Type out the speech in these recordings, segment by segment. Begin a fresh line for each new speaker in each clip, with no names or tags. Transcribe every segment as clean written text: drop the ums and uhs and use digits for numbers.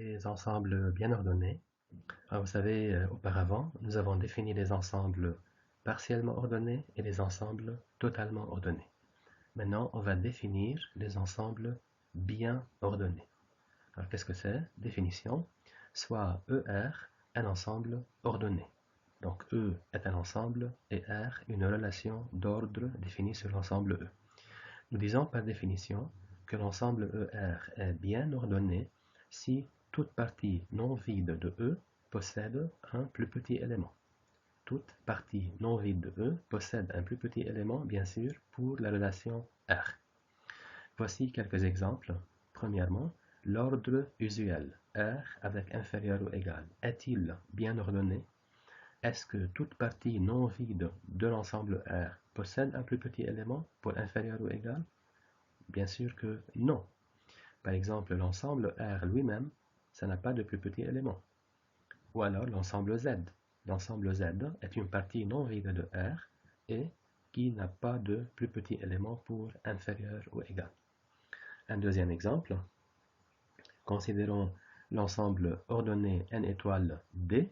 Les ensembles bien ordonnés. Alors, vous savez, auparavant, nous avons défini les ensembles partiellement ordonnés et les ensembles totalement ordonnés. Maintenant, on va définir les ensembles bien ordonnés. Alors, qu'est-ce que c'est? Définition. Soit ER, un ensemble ordonné. Donc, E est un ensemble et R une relation d'ordre définie sur l'ensemble E. Nous disons par définition que l'ensemble ER est bien ordonné si toute partie non vide de E possède un plus petit élément. Toute partie non vide de E possède un plus petit élément, bien sûr, pour la relation R. Voici quelques exemples. Premièrement, l'ordre usuel R avec inférieur ou égal est-il bien ordonné? Est-ce que toute partie non vide de l'ensemble R possède un plus petit élément pour inférieur ou égal? Bien sûr que non. Par exemple, l'ensemble R lui-même, ça n'a pas de plus petit élément. Ou alors l'ensemble Z. L'ensemble Z est une partie non vide de R et qui n'a pas de plus petit élément pour inférieur ou égal. Un deuxième exemple, considérons l'ensemble ordonné n étoile D,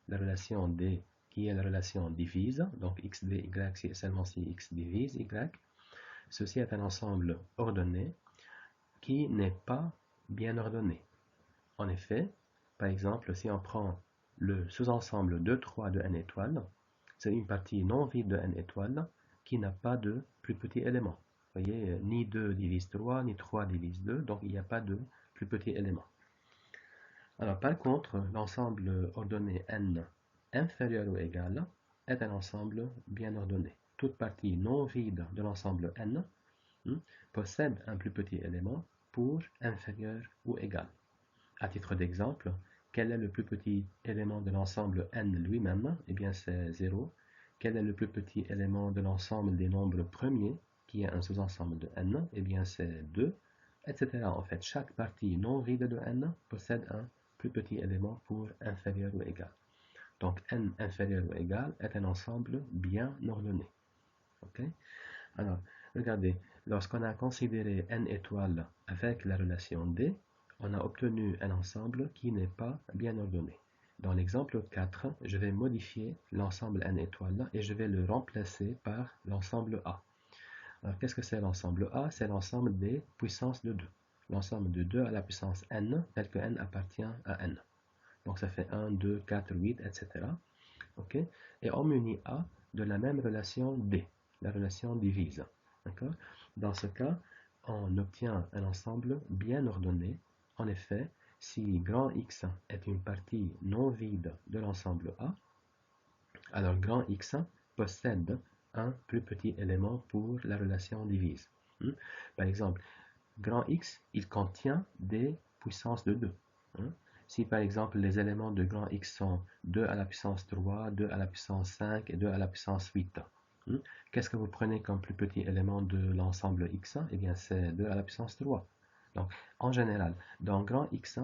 la relation D qui est la relation divise, donc x d y si et seulement si x divise y. Ceci est un ensemble ordonné qui n'est pas bien ordonné. En effet, par exemple, si on prend le sous-ensemble 2, 3 de n étoile, c'est une partie non vide de n étoile qui n'a pas de plus petit élément. Vous voyez, ni 2 divise 3, ni 3 divise 2, donc il n'y a pas de plus petit élément. Alors par contre, l'ensemble ordonné n inférieur ou égal est un ensemble bien ordonné. Toute partie non vide de l'ensemble n possède un plus petit élément pour inférieur ou égal. À titre d'exemple, quel est le plus petit élément de l'ensemble n lui-même? Eh bien, c'est 0. Quel est le plus petit élément de l'ensemble des nombres premiers, qui est un sous-ensemble de n? Eh bien, c'est 2, etc. En fait, chaque partie non vide de n possède un plus petit élément pour inférieur ou égal. Donc, n inférieur ou égal est un ensemble bien ordonné. Ok? Alors, regardez, lorsqu'on a considéré n étoiles avec la relation D, on a obtenu un ensemble qui n'est pas bien ordonné. Dans l'exemple 4, je vais modifier l'ensemble n étoiles et je vais le remplacer par l'ensemble A. Alors, qu'est-ce que c'est l'ensemble A? C'est l'ensemble des puissances de 2. L'ensemble de 2 à la puissance n, tel que n appartient à n. Donc, ça fait 1, 2, 4, 8, etc. Okay? Et on munit A de la même relation D, la relation divise. Dans ce cas, on obtient un ensemble bien ordonné. En effet, si grand X est une partie non vide de l'ensemble A, alors grand X possède un plus petit élément pour la relation divise. Par exemple, grand X, il contient des puissances de 2. Si par exemple les éléments de grand X sont 2 à la puissance 3, 2 à la puissance 5 et 2 à la puissance 8, qu'est-ce que vous prenez comme plus petit élément de l'ensemble X? Eh bien, c'est 2 à la puissance 3. Donc, en général, dans grand X,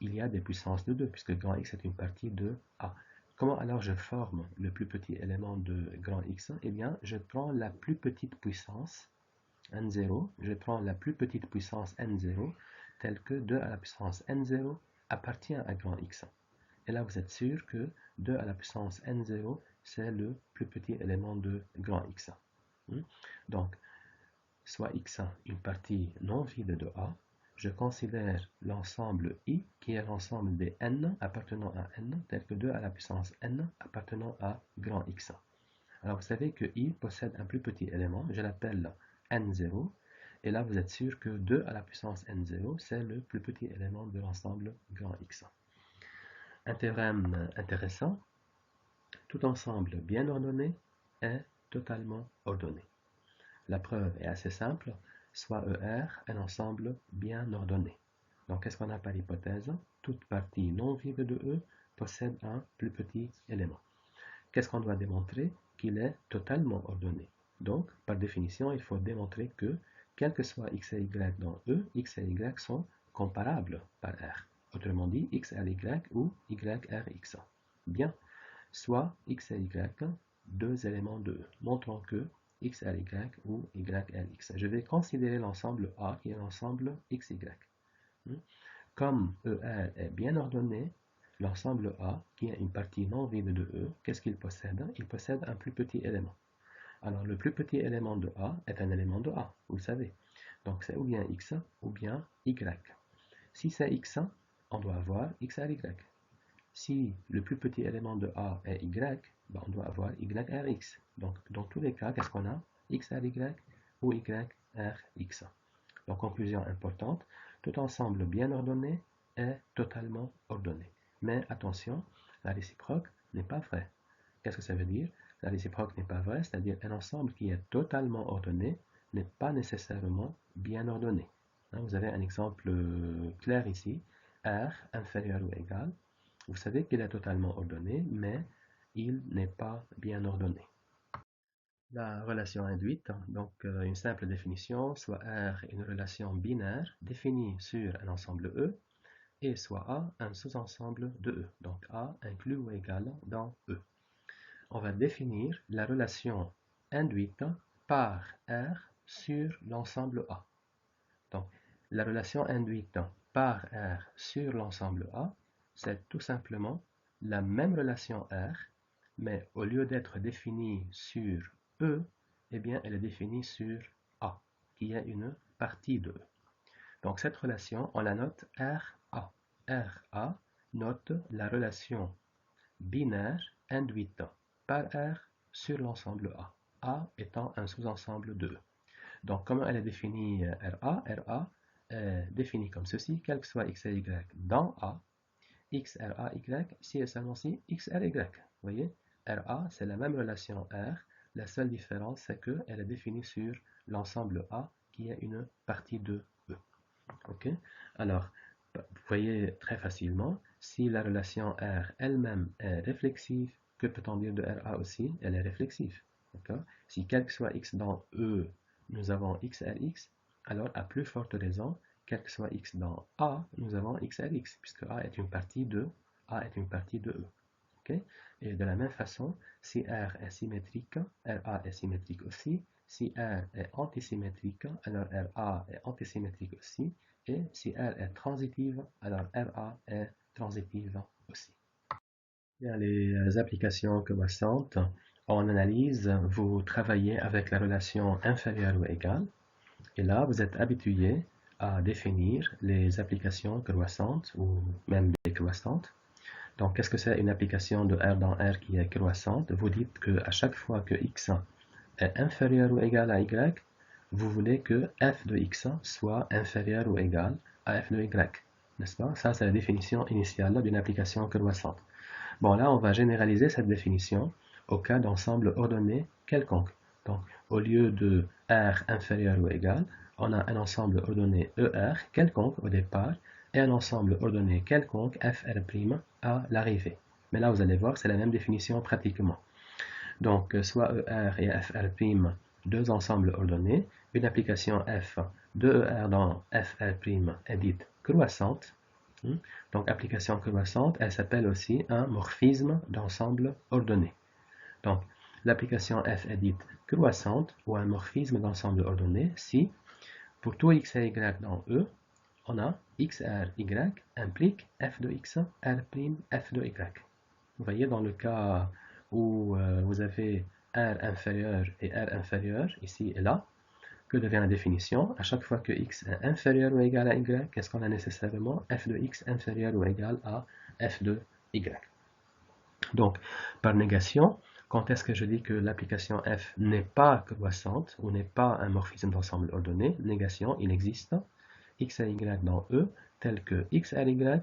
il y a des puissances de 2, puisque grand X est une partie de A. Comment alors je forme le plus petit élément de grand X? Eh bien, je prends la plus petite puissance n0, je prends la plus petite puissance n0, telle que 2 à la puissance n0 appartient à grand X. Et là, vous êtes sûr que 2 à la puissance n0, c'est le plus petit élément de grand X. Donc, soit X une partie non vide de A, je considère l'ensemble I, qui est l'ensemble des n appartenant à n, tel que 2 à la puissance n appartenant à grand X. Alors, vous savez que I possède un plus petit élément, je l'appelle n0, et là, vous êtes sûr que 2 à la puissance n0, c'est le plus petit élément de l'ensemble grand X. Un théorème intéressant, tout ensemble bien ordonné est totalement ordonné. La preuve est assez simple, soit ER un ensemble bien ordonné. Donc, qu'est-ce qu'on a par hypothèse? Toute partie non vide de E possède un plus petit élément. Qu'est-ce qu'on doit démontrer? Qu'il est totalement ordonné. Donc, par définition, il faut démontrer que, quel que soit x et y dans E, x et y sont comparables par R. Autrement dit, x r y ou y r x. Bien, soit x et y, deux éléments de E. Montrons que x r y ou y r x. Je vais considérer l'ensemble A qui est l'ensemble x y. Comme ER est bien ordonné, l'ensemble A, qui est une partie non vide de E, qu'est-ce qu'il possède? Il possède un plus petit élément. Alors, le plus petit élément de A est un élément de A, vous le savez. Donc, c'est ou bien X ou bien Y. Si c'est X, on doit avoir XR Y. Si le plus petit élément de A est Y, ben on doit avoir YRX. Donc, dans tous les cas, qu'est-ce qu'on a? XRY ou YRX. Donc, conclusion importante, tout ensemble bien ordonné est totalement ordonné. Mais attention, la réciproque n'est pas vraie. Qu'est-ce que ça veut dire? La réciproque n'est pas vraie, c'est-à-dire un ensemble qui est totalement ordonné n'est pas nécessairement bien ordonné. Vous avez un exemple clair ici, R inférieur ou égal. Vous savez qu'il est totalement ordonné, mais il n'est pas bien ordonné. La relation induite, donc une simple définition, soit R est une relation binaire définie sur un ensemble E, et soit A un sous-ensemble de E, donc A inclus ou égal dans E. On va définir la relation induite par R sur l'ensemble A. Donc, la relation induite par R sur l'ensemble A, c'est tout simplement la même relation R, mais au lieu d'être définie sur E, eh bien, elle est définie sur A, qui est une partie de E. Donc, cette relation, on la note RA. RA note la relation binaire induite par R sur l'ensemble A. A étant un sous-ensemble de E. Donc, comment elle est définie RA? RA est définie comme ceci, quel que soit x et y dans A, x, RA, y, si et seulement si, x, R, y. Vous voyez, RA, c'est la même relation R, la seule différence, c'est qu'elle est définie sur l'ensemble A, qui est une partie de E. Ok? Alors, vous voyez très facilement, si la relation R elle-même est réflexive, que peut-on dire de RA aussi? Elle est réflexive. Si quel que soit x dans E, nous avons XRX, alors à plus forte raison, quel que soit x dans A, nous avons XRX, puisque A est une partie de E. Okay? Et de la même façon, si R est symétrique, RA est symétrique aussi. Si R est antisymétrique, alors RA est antisymétrique aussi. Et si R est transitive, alors RA est transitive aussi. Bien, les applications croissantes, en analyse, vous travaillez avec la relation inférieure ou égale. Et là, vous êtes habitué à définir les applications croissantes ou même décroissantes. Donc, qu'est-ce que c'est une application de R dans R qui est croissante? Vous dites qu'à chaque fois que x est inférieur ou égal à y, vous voulez que f de x soit inférieur ou égal à f de y. N'est-ce pas? Ça, c'est la définition initiale d'une application croissante. Bon, là, on va généraliser cette définition au cas d'ensemble ordonné quelconque. Donc, au lieu de R inférieur ou égal, on a un ensemble ordonné ER quelconque au départ et un ensemble ordonné quelconque FR' à l'arrivée. Mais là, vous allez voir, c'est la même définition pratiquement. Donc, soit ER et FR', deux ensembles ordonnés, une application F de ER dans FR' est dite croissante. Donc, application croissante, elle s'appelle aussi un morphisme d'ensemble ordonné. Donc, l'application F est dite croissante ou un morphisme d'ensemble ordonné si, pour tout x et y dans E, on a x, r, y implique f de x, r', f de y. Vous voyez, dans le cas où vous avez r inférieur et r inférieur, ici et là, que devient la définition? À chaque fois que x est inférieur ou égal à y, qu'est-ce qu'on a nécessairement? F de x inférieur ou égal à f de y. Donc, par négation, quand est-ce que je dis que l'application f n'est pas croissante ou n'est pas un morphisme d'ensemble ordonné? Négation, il existe x et y dans E, tel que x à y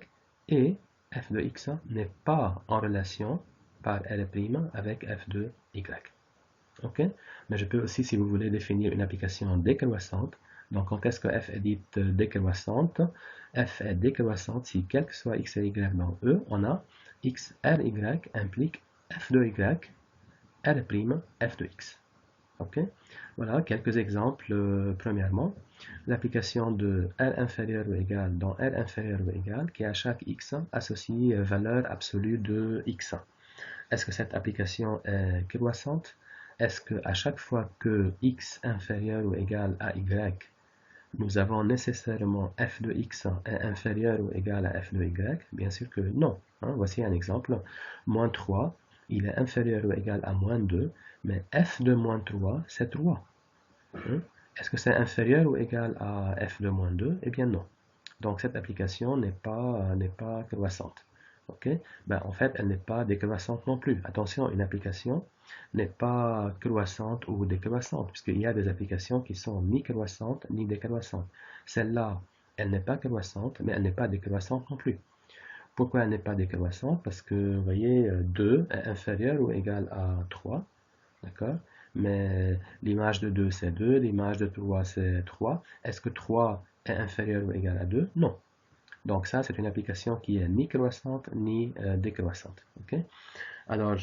et f de x n'est pas en relation par R' avec f de y. Ok? Mais je peux aussi, si vous voulez, définir une application décroissante. Donc, quand est-ce que f est dite décroissante? F est décroissante si, quel que soit x et y dans E, on a x, r, y implique f de y, r', f de x. Ok? Voilà quelques exemples. Premièrement, l'application de R inférieur ou égal dans R inférieur ou égal qui à chaque x associe valeur absolue de x. Est-ce que cette application est croissante? Est-ce qu'à chaque fois que x inférieur ou égal à y, nous avons nécessairement f de x est inférieur ou égal à f de y? Bien sûr que non. Hein. Voici un exemple. Moins 3, il est inférieur ou égal à moins 2, mais f de moins 3, c'est 3. Hein. Est-ce que c'est inférieur ou égal à f de moins 2? Eh bien non. Donc cette application n'est pas croissante. Okay? Ben, en fait, elle n'est pas décroissante non plus. Attention, une application n'est pas croissante ou décroissante, puisqu'il y a des applications qui sont ni croissantes ni décroissantes. Celle-là, elle n'est pas croissante, mais elle n'est pas décroissante non plus. Pourquoi elle n'est pas décroissante? Parce que, vous voyez, 2 est inférieur ou égal à 3, d'accord? Mais l'image de 2, c'est 2, l'image de 3, c'est 3. Est-ce que 3 est inférieur ou égal à 2? Non. Donc ça, c'est une application qui est ni croissante ni décroissante. Okay? Alors,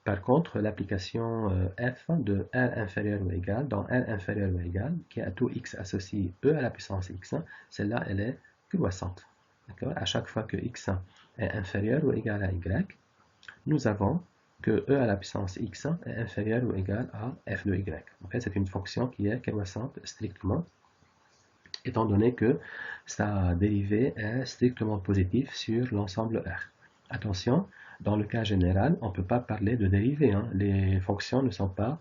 par contre, l'application f de r inférieur ou égal, dans r inférieur ou égal, qui a tout x associé e à la puissance x, celle-là, elle est croissante. À chaque fois que x est inférieur ou égal à y, nous avons que e à la puissance x est inférieur ou égal à f de y. En fait, c'est une fonction qui est croissante strictement, étant donné que sa dérivée est strictement positive sur l'ensemble R. Attention, dans le cas général, on ne peut pas parler de dérivée. Hein. Les fonctions ne sont pas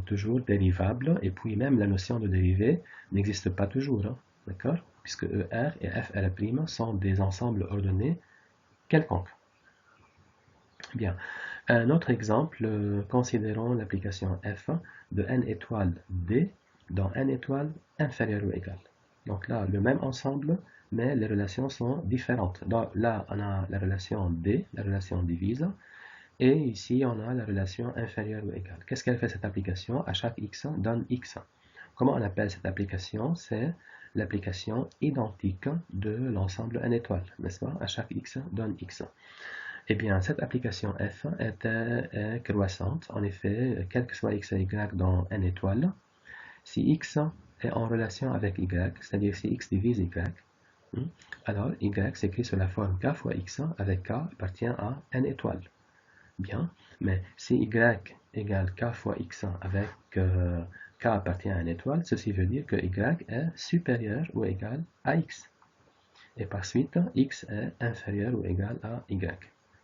toujours dérivables, et puis même la notion de dérivée n'existe pas toujours. Hein. D'accord? Puisque ER et FR' sont des ensembles ordonnés quelconques. Bien. Un autre exemple, considérons l'application f de n étoile d dans n étoile inférieur ou égal. Donc là, le même ensemble, mais les relations sont différentes. Donc là, on a la relation d, la relation divise, et ici, on a la relation inférieure ou égale. Qu'est-ce qu'elle fait cette application? À chaque x donne x. Comment on appelle cette application? C'est l'application identique de l'ensemble n étoile, n'est-ce pas? À chaque x donne x. Eh bien, cette application f est croissante. En effet, quel que soit x et y dans n étoile, si x est en relation avec y, c'est-à-dire si x divise y, alors y s'écrit sous la forme k fois x avec k appartient à n étoiles. Bien, mais si y égale k fois x avec k appartient à n étoile, ceci veut dire que y est supérieur ou égal à x. Et par suite, x est inférieur ou égal à y.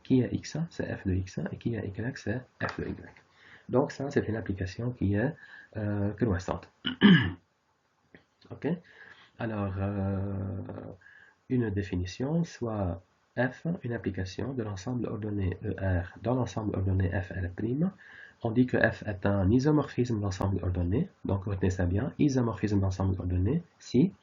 Qui est x? C'est f de x, et qui est y? C'est f de y. Donc ça, c'est une application qui est croissante. Ok? Alors, une définition, soit f, une application de l'ensemble ordonné ER dans l'ensemble ordonné FR'. On dit que f est un isomorphisme d'ensemble ordonné. Donc retenez ça bien, isomorphisme d'ensemble ordonné si,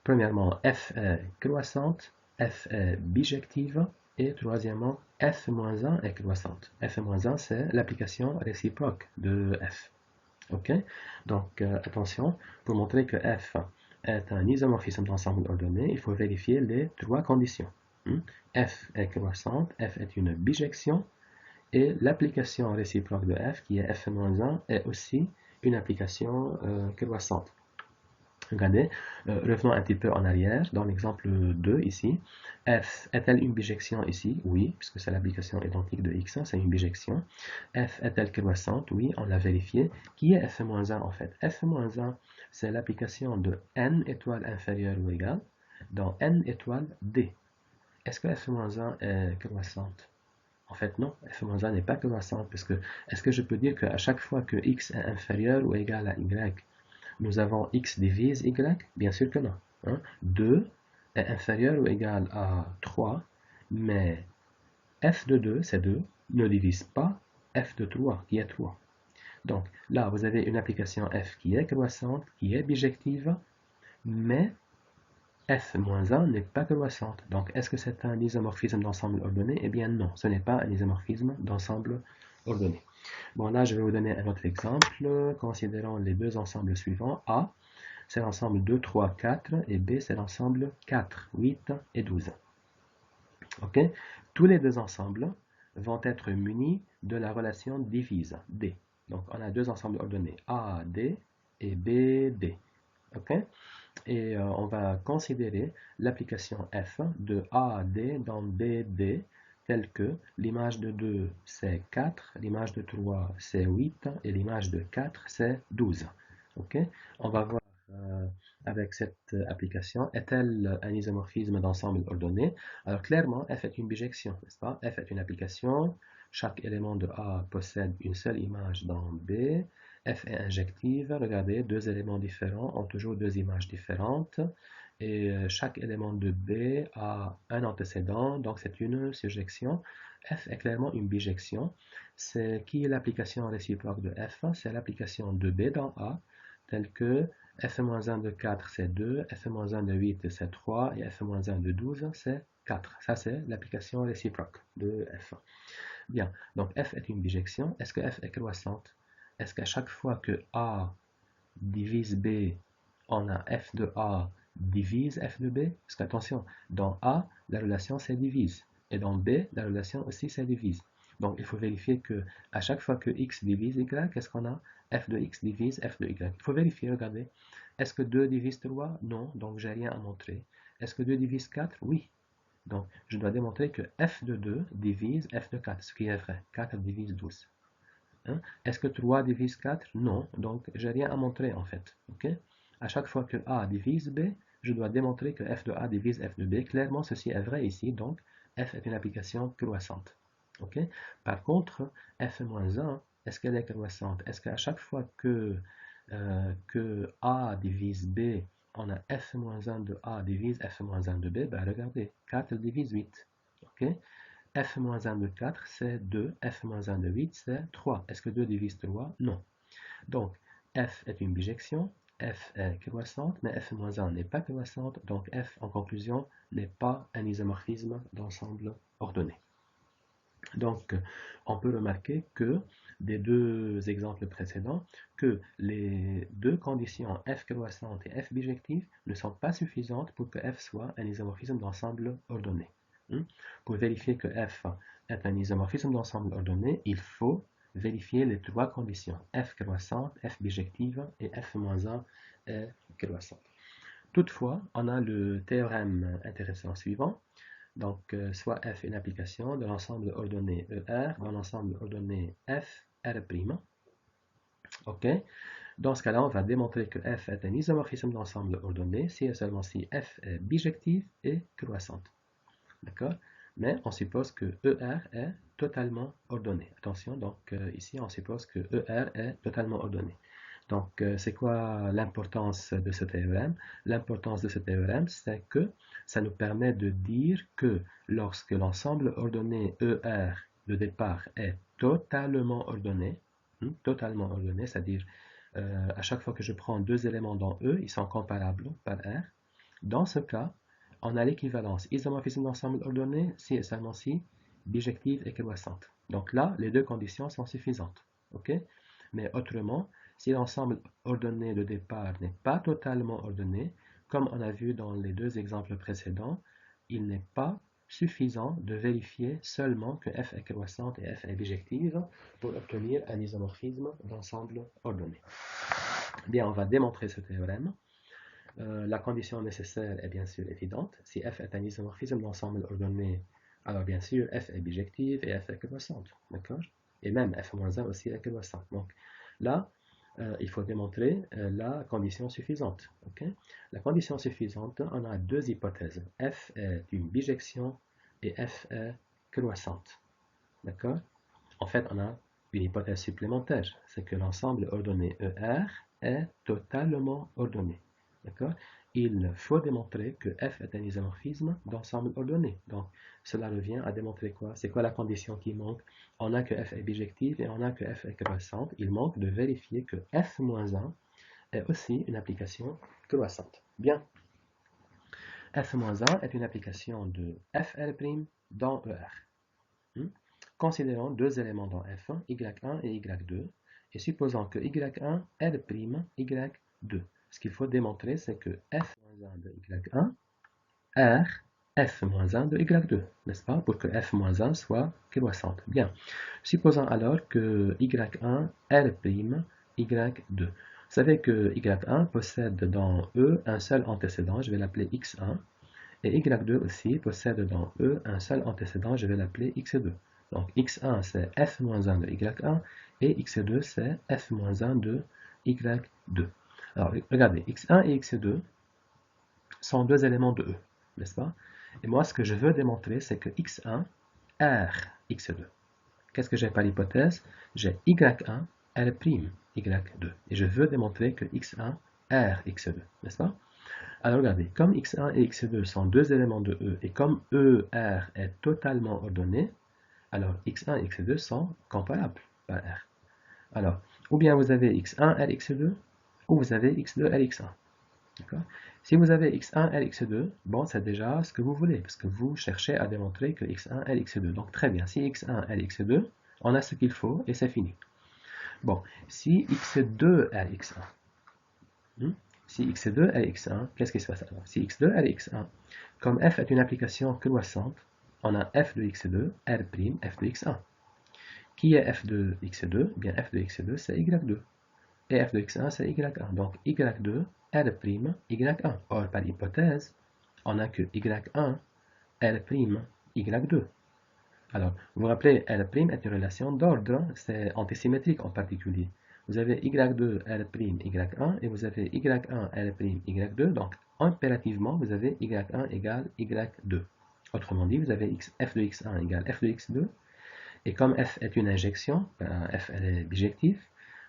premièrement, f est croissante, f est bijective, et troisièmement, f-1 est croissante. f-1, c'est l'application réciproque de f. Ok? Donc, attention, pour montrer que f est un isomorphisme d'ensemble ordonné, il faut vérifier les trois conditions. F est croissante, f est une bijection, et l'application réciproque de f, qui est f-1, est aussi une application croissante. Regardez, revenons un petit peu en arrière, dans l'exemple 2 ici. F est-elle une bijection ici? Oui, puisque c'est l'application identique de x, c'est une bijection. F est-elle croissante? Oui, on l'a vérifié. Qui est f-1 en fait? f-1, c'est l'application de n étoiles inférieures ou égales dans n étoiles d. Est-ce que f-1 est croissante? En fait, non, f-1 n'est pas croissante, parce que est-ce que je peux dire qu'à chaque fois que x est inférieur ou égal à y, nous avons x divise y? Bien sûr que non. Hein? 2 est inférieur ou égal à 3, mais f de 2, c'est 2, ne divise pas f de 3, qui est 3. Donc là, vous avez une application f qui est croissante, qui est bijective, mais f-1 n'est pas croissante. Donc, est-ce que c'est un isomorphisme d'ensemble ordonné? Eh bien non, ce n'est pas un isomorphisme d'ensemble ordonné. Bon, là, je vais vous donner un autre exemple. Considérons les deux ensembles suivants. A, c'est l'ensemble 2, 3, 4, et B, c'est l'ensemble 4, 8 et 12. Ok? Tous les deux ensembles vont être munis de la relation divise, D. Donc, on a deux ensembles ordonnés, A, D et B, D. Ok? Et on va considérer l'application f de A à D dans B, D, telle que l'image de 2 c'est 4, l'image de 3 c'est 8 et l'image de 4 c'est 12. Okay? On va voir avec cette application est-elle un isomorphisme d'ensemble ordonné? Alors clairement, f est une bijection, n'est-ce pas? F est une application, chaque élément de A possède une seule image dans B, f est injective, regardez, deux éléments différents ont toujours deux images différentes, et chaque élément de B a un antécédent, donc c'est une surjection. F est clairement une bijection. C'est qui est l'application réciproque de F? C'est l'application de B dans A, telle que f-1 de 4 c'est 2, f-1 de 8 c'est 3 et f-1 de 12 c'est 4. Ça c'est l'application réciproque de f. Bien, donc f est une bijection. Est-ce que f est croissante? Est-ce qu'à chaque fois que A divise B, on a f de A divise f de B? Parce qu'attention, dans A, la relation c'est divise. Et dans B, la relation aussi c'est divise. Donc il faut vérifier que à chaque fois que x divise y, qu'est-ce qu'on a? F de x divise f de y. Il faut vérifier, regardez. Est-ce que 2 divise 3? Non, donc j'ai rien à montrer. Est-ce que 2 divise 4? Oui. Donc je dois démontrer que f de 2 divise f de 4, ce qui est vrai. 4 divise 12. Hein? Est-ce que 3 divise 4? Non, donc j'ai rien à montrer en fait. Okay? À chaque fois que A divise B, je dois démontrer que f de A divise f de B. Clairement, ceci est vrai ici, donc f est une application croissante. Okay? Par contre, f-1, est-ce qu'elle est croissante? Est-ce qu'à chaque fois que A divise B, on a f-1 de A divise f-1 de B? Ben regardez, 4 divise 8. Okay? f-1 de 4, c'est 2. f-1 de 8, c'est 3. Est-ce que 2 divise 3? Non. Donc, f est une bijection, f est croissante, mais f-1 n'est pas croissante, donc f, en conclusion, n'est pas un isomorphisme d'ensemble ordonné. Donc, on peut remarquer que des deux exemples précédents, que les deux conditions f croissante et f bijective ne sont pas suffisantes pour que f soit un isomorphisme d'ensemble ordonné. Pour vérifier que f est un isomorphisme d'ensemble ordonné, il faut vérifier les trois conditions, f croissante, f bijective et f-1 est croissante. Toutefois, on a le théorème intéressant suivant. Donc, soit f est une application de l'ensemble ordonné ER dans l'ensemble ordonné f R'. Ok. Dans ce cas-là, on va démontrer que f est un isomorphisme d'ensemble ordonné si et seulement si f est bijective et croissante. D'accord? Mais on suppose que ER est totalement ordonné. Attention, donc ici, on suppose que ER est totalement ordonné. Donc, c'est quoi l'importance de ce théorème? L'importance de ce théorème, c'est que ça nous permet de dire que lorsque l'ensemble ordonné ER de départ est totalement ordonné, c'est-à-dire à chaque fois que je prends deux éléments dans E, ils sont comparables par R. Dans ce cas, on a l'équivalence isomorphisme d'ensemble ordonné si et seulement si bijective et croissante. Donc là, les deux conditions sont suffisantes. Okay? Mais autrement, si l'ensemble ordonné de départ n'est pas totalement ordonné, comme on a vu dans les deux exemples précédents, il n'est pas suffisant de vérifier seulement que f est croissante et f est bijective pour obtenir un isomorphisme d'ensemble ordonné. Bien, on va démontrer ce théorème. La condition nécessaire est bien sûr évidente. Si f est un isomorphisme d'ensemble ordonné, alors bien sûr f est bijective et f est croissante. D'accord? Et même f-1 aussi est croissante. Donc là, il faut démontrer la condition suffisante. Okay? La condition suffisante, on a deux hypothèses. F est une bijection et F est croissante. D'accord? En fait, on a une hypothèse supplémentaire. C'est que l'ensemble ordonné ER est totalement ordonné. D'accord? Il faut démontrer que F est un isomorphisme d'ensemble ordonné. Donc, cela revient à démontrer quoi? C'est quoi la condition qui manque? On a que F est bijective et on a que F est croissante. Il manque de vérifier que F-1 est aussi une application croissante. Bien. F-1 est une application de FR' dans ER. Considérons deux éléments dans F1, Y1 et Y2, et supposons que Y1 R', Y2. Ce qu'il faut démontrer, c'est que f-1 de y1 R f-1 de y2, n'est-ce pas? Pour que f-1 soit croissante. Bien. Supposons alors que y1 R', y2. Vous savez que y1 possède dans E un seul antécédent, je vais l'appeler x1, et y2 aussi possède dans E un seul antécédent, je vais l'appeler x2. Donc x1 c'est f-1 de y1 et x2 c'est f-1 de y2. Alors regardez, x1 et x2, sont deux éléments de E, n'est-ce pas? Et moi, ce que je veux démontrer, c'est que x1 R x2. Qu'est-ce que j'ai par hypothèse? J'ai y1 R' y2. Et je veux démontrer que x1 R x2, n'est-ce pas? Alors regardez, comme x1 et x2 sont deux éléments de E, et comme E, R est totalement ordonné, alors x1 et x2 sont comparables par R. Alors, ou bien vous avez x1 R x2, ou vous avez x2 R x1. Si vous avez x1 R x2, bon, c'est déjà ce que vous voulez, parce que vous cherchez à démontrer que x1 R x2. Donc très bien, si x1 R x2, on a ce qu'il faut et c'est fini. Bon, si x2 R x1, si x2 R x1, qu'est-ce qui se passe alors? Si x2 R x1, comme f est une application croissante, on a f de x2, R', f de x1. Qui est f de x2? Bien, f de x2, c'est y2. Et f de x1, c'est y1. Donc, y2, R', y1. Or, par hypothèse, on n'a que y1, R', y2. Alors, vous vous rappelez, R' est une relation d'ordre, c'est antisymétrique en particulier. Vous avez y2, R', y1, et vous avez y1, R', y2. Donc, impérativement, vous avez y1 égale y2. Autrement dit, vous avez f de x1 égale f de x2. Et comme f est une injection, f elle est bijective,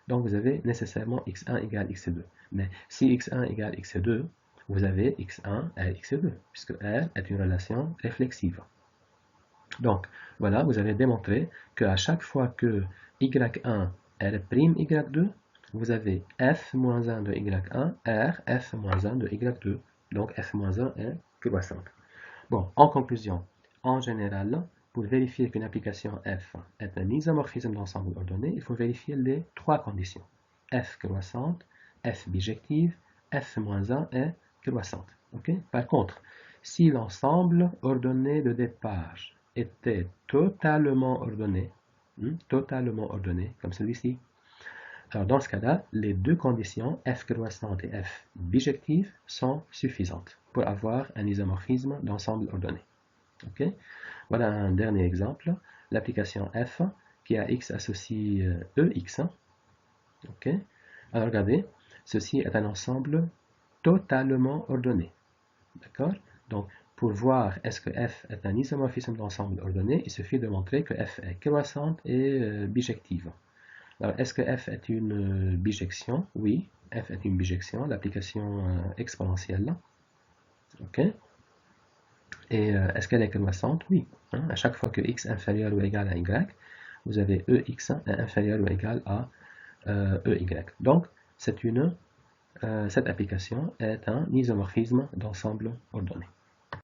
donc vous avez nécessairement x1 égale x2. Mais si x1 égale x2, vous avez x1 à x2, puisque R est une relation réflexive. Donc, voilà, vous avez démontré qu'à chaque fois que y1 R' y2, vous avez f-1 de y1, R, f-1 de y2. Donc, f-1 est croissante. Bon, en conclusion, en général, pour vérifier qu'une application f est un isomorphisme d'ensemble ordonné, il faut vérifier les trois conditions. F croissante, F bijective, f-1 est croissante. Okay? Par contre, si l'ensemble ordonné de départ était totalement ordonné, comme celui-ci, alors dans ce cas-là, les deux conditions, F croissante et F bijective, sont suffisantes pour avoir un isomorphisme d'ensemble ordonné. Okay? Voilà un dernier exemple, l'application F qui a x associé EX. Okay? Alors regardez, ceci est un ensemble totalement ordonné. D'accord? Donc, pour voir est-ce que F est un isomorphisme d'ensemble ordonné, il suffit de montrer que F est croissante et bijective. Alors, est-ce que f est une bijection? Oui, f est une bijection, l'application exponentielle. OK? Et est-ce qu'elle est croissante? Oui. Hein? À chaque fois que x est inférieur ou égal à y, vous avez ex est inférieur ou égal à ey. Donc, cette application est un isomorphisme d'ensemble ordonné.